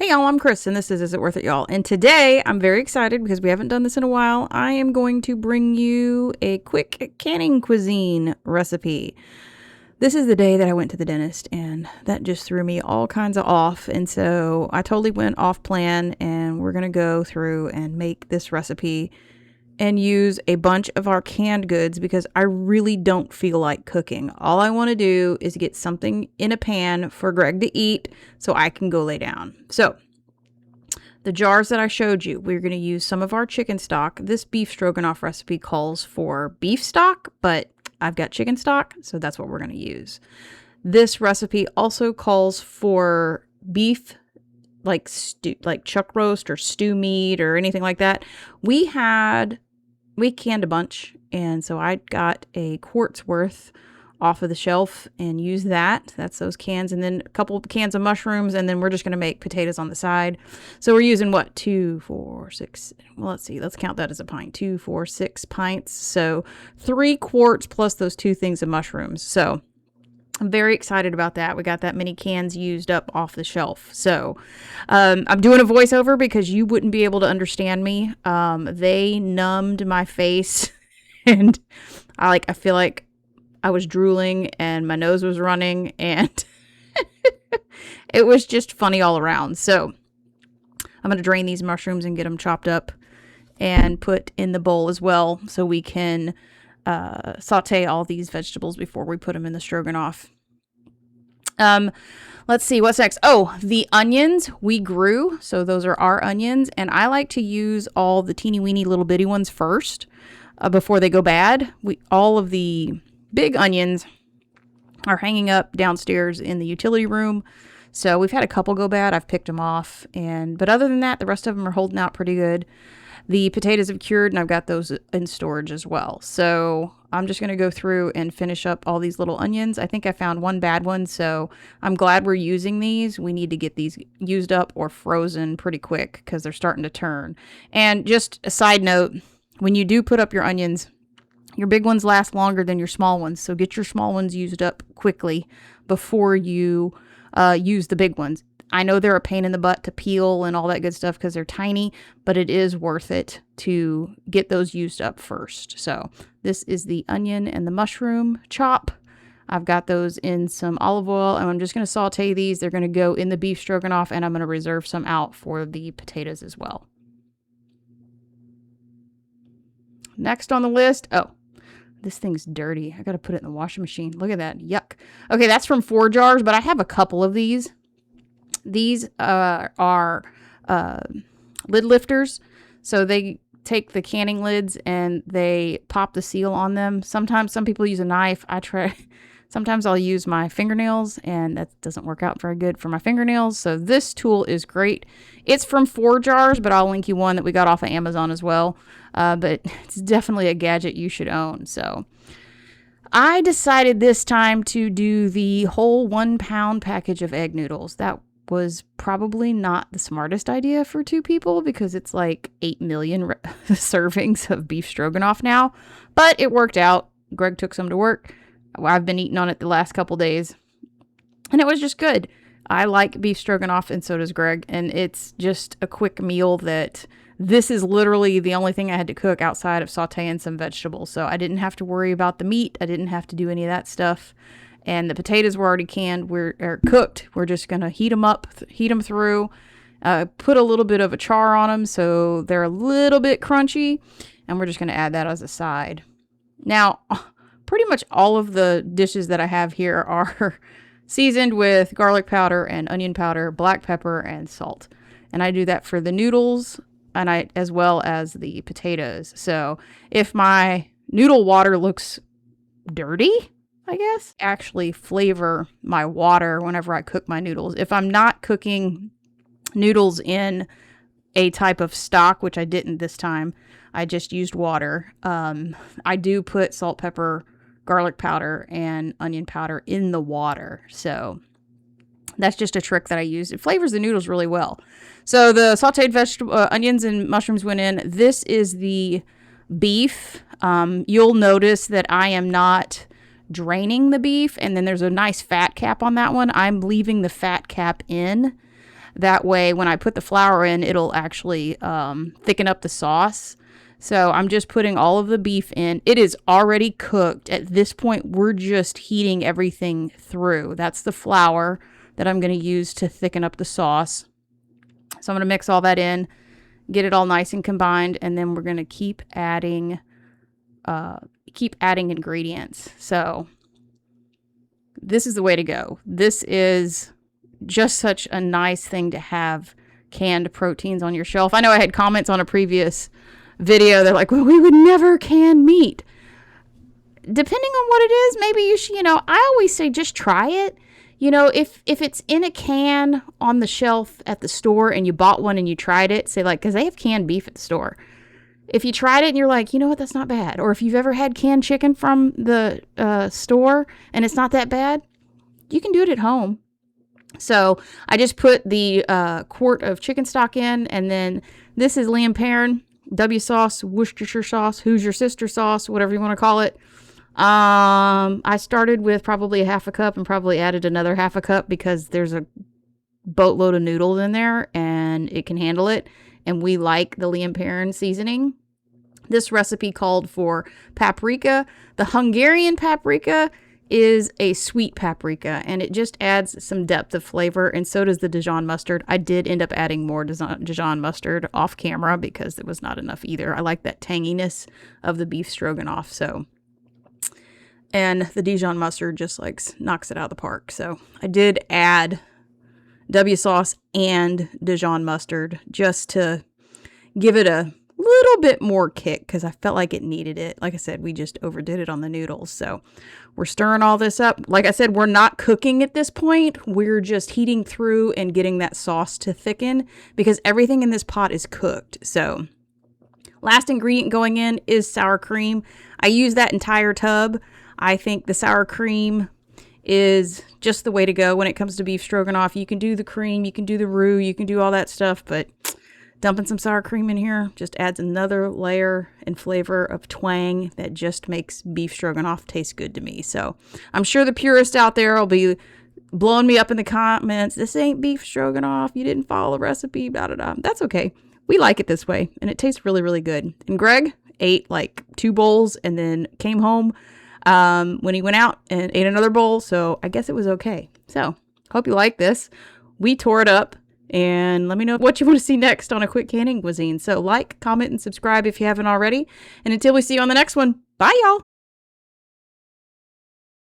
Hey y'all, I'm Chris and this is it Worth It Y'all. And today I'm very excited because we haven't done this in a while. I am going to bring you a quick Canning Cuisine recipe. This is the day that I went to the dentist and that just threw me all kinds of off. And so I totally went off plan and we're going to go through and make this recipe and use a bunch of our canned goods because I really don't feel like cooking. All I want to do is get something in a pan for Greg to eat so I can go lay down. So the jars that I showed you, we're going to use some of our chicken stock. This beef stroganoff recipe calls for beef stock, but I've got chicken stock, so that's what we're going to use. This recipe also calls for beef like stew, like chuck roast or stew meat or anything like that. We canned a bunch, and so I got a quart's worth off of the shelf and used that. That's those cans, and then a couple of cans of mushrooms, and then we're just going to make potatoes on the side. So we're using what? 2, 4, 6. Well, let's see. Let's count that as a pint. 2, 4, 6 pints. So 3 quarts plus those 2 things of mushrooms. So I'm very excited about that. We got that many cans used up off the shelf. So I'm doing a voiceover because you wouldn't be able to understand me. They numbed my face and I feel like I was drooling and my nose was running and it was just funny all around. So I'm going to drain these mushrooms and get them chopped up and put in the bowl as well so we can saute all these vegetables before we put them in the stroganoff. Let's see what's next. Oh, the onions we grew. So those are our onions. And I like to use all the teeny weeny little bitty ones first before they go bad. All of the big onions are hanging up downstairs in the utility room. So we've had a couple go bad. I've picked them off. But other than that, the rest of them are holding out pretty good. The potatoes have cured and I've got those in storage as well. So I'm just going to go through and finish up all these little onions. I think I found one bad one, so I'm glad we're using these. We need to get these used up or frozen pretty quick because they're starting to turn. And just a side note, when you do put up your onions, your big ones last longer than your small ones. So get your small ones used up quickly before you use the big ones. I know they're a pain in the butt to peel and all that good stuff because they're tiny, but it is worth it to get those used up first. So this is the onion and the mushroom chop. I've got those in some olive oil and I'm just going to saute these. They're going to go in the beef stroganoff and I'm going to reserve some out for the potatoes as well. Next on the list, oh, this thing's dirty. I got to put it in the washing machine. Look at that. Yuck. Okay, that's from 4 jars, but I have a couple of these. These are lid lifters. So they take the canning lids and they pop the seal on them. Sometimes some people use a knife. Sometimes I'll use my fingernails and that doesn't work out very good for my fingernails. So this tool is great. It's from 4 jars, but I'll link you one that we got off of Amazon as well. But it's definitely a gadget you should own. So I decided this time to do the whole 1 pound package of egg noodles. That was probably not the smartest idea for 2 people because it's like 8 million servings of beef stroganoff now, but it worked out. Greg took some to work. I've been eating on it the last couple days and it was just good. I like beef stroganoff and so does Greg. And it's just a quick meal that this is literally the only thing I had to cook outside of sauteing some vegetables. So I didn't have to worry about the meat. I didn't have to do any of that stuff. And the potatoes were already canned, or cooked. We're just going to heat them through, put a little bit of a char on them so they're a little bit crunchy. And we're just going to add that as a side. Now, pretty much all of the dishes that I have here are seasoned with garlic powder and onion powder, black pepper, and salt. And I do that for the noodles and as well as the potatoes. So if my noodle water looks dirty, I guess, actually flavor my water whenever I cook my noodles. If I'm not cooking noodles in a type of stock, which I didn't this time, I just used water. I do put salt, pepper, garlic powder, and onion powder in the water. So that's just a trick that I use. It flavors the noodles really well. So the sauteed onions and mushrooms went in. This is the beef. You'll notice that I am not draining the beef, and then there's a nice fat cap on that one. I'm leaving the fat cap in That way, when I put the flour in, it'll actually thicken up the sauce. So I'm just putting all of the beef in. It is already cooked. At this point, we're just heating everything through. That's the flour that I'm going to use to thicken up the sauce. So I'm going to mix all that in, get it all nice and combined, and then we're going to keep adding ingredients. So this is the way to go. This is just such a nice thing to have canned proteins on your shelf. I know I had comments on a previous video. They're like, well, we would never can meat. Depending on what it is, maybe you should, I always say just try it. If it's in a can on the shelf at the store and you bought one and you tried it, say like, because they have canned beef at the store. If you tried it and you're like, you know what, that's not bad. Or if you've ever had canned chicken from the store and it's not that bad, you can do it at home. So I just put the quart of chicken stock in, and then this is Lea & Perrins W sauce, Worcestershire sauce, Who's Your Sister sauce, whatever you want to call it. I started with probably a half a cup and probably added another half a cup because there's a boatload of noodles in there and it can handle it. And we like the Lea & Perrins seasoning. This recipe called for paprika. The Hungarian paprika is a sweet paprika, and it just adds some depth of flavor, and so does the Dijon mustard. I did end up adding more Dijon mustard off camera because it was not enough either. I like that tanginess of the beef stroganoff, and the Dijon mustard just knocks it out of the park. So I did add W sauce and Dijon mustard just to give it a little bit more kick because I felt like it needed it. Like I said, we just overdid it on the noodles. So we're stirring all this up. Like I said, we're not cooking at this point. We're just heating through and getting that sauce to thicken because everything in this pot is cooked. So last ingredient going in is sour cream. I use that entire tub. I think the sour cream is just the way to go when it comes to beef stroganoff. You can do the cream, you can do the roux, you can do all that stuff, but dumping some sour cream in here just adds another layer and flavor of twang that just makes beef stroganoff taste good to me. So I'm sure the purists out there will be blowing me up in the comments. This ain't beef stroganoff. You didn't follow the recipe. Blah, blah, blah. That's okay. We like it this way, and it tastes really, really good. And Greg ate like 2 bowls and then came home when he went out and ate another bowl. So I guess it was okay. So hope you like this. We tore it up. And let me know what you want to see next on A Quick Canning Cuisine. So like, comment, and subscribe if you haven't already. And until we see you on the next one, bye y'all.